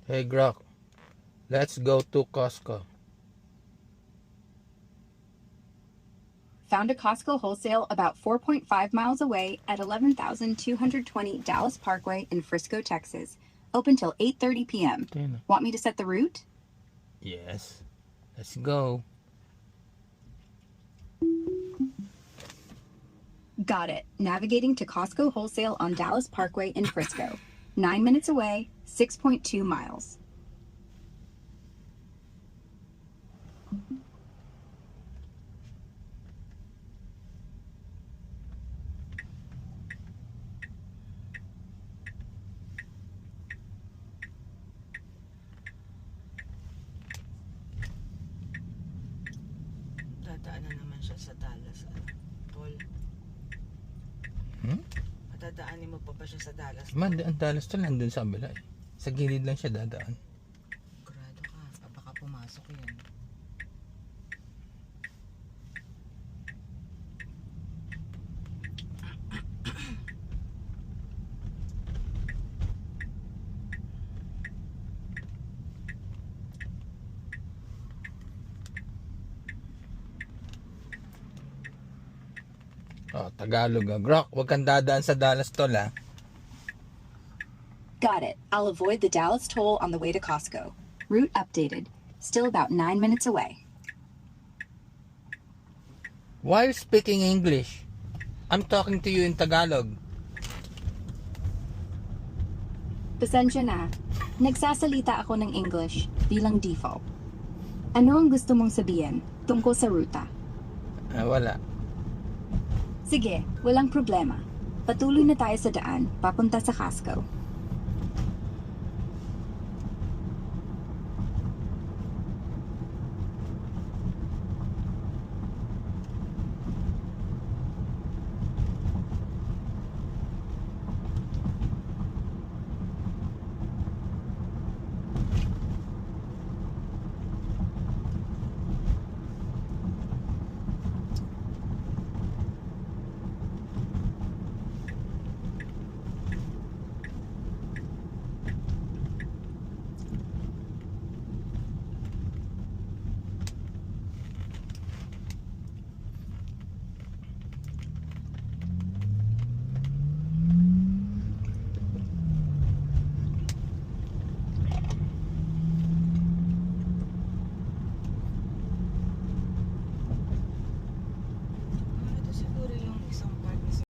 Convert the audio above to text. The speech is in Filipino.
Hey Grok, let's go to Costco. Found a Costco wholesale about 4.5 miles away at 11,220 Dallas Parkway in Frisco, Texas. Open till 8:30 p.m. Okay. Want me to set the route? Yes. Let's go. Got it. Navigating to Costco wholesale on Dallas Parkway in Frisco. 9 minutes away, 6.2 miles. Dadaan na naman siya sa Dallas, tol. Matadaanin mo pa ba siya sa Dallas? Man, ang Dallas to nandun sa kabila eh. Sa gilid lang siya dadaan. Grado ka, baka pumasok yan. Oh, Tagalog ah. Grok, huwag kang dadaan sa Dallas tol ah. Got it. I'll avoid the Dallas toll on the way to Costco. Route updated. Still about 9 minutes away. Why are you speaking English? I'm talking to you in Tagalog. Pasensya na. Nagsasalita ako ng English bilang default. Ano ang gusto mong sabihin tungkol sa ruta? Wala. Sige, walang problema. Patuloy na tayo sa daan, papunta sa Costco.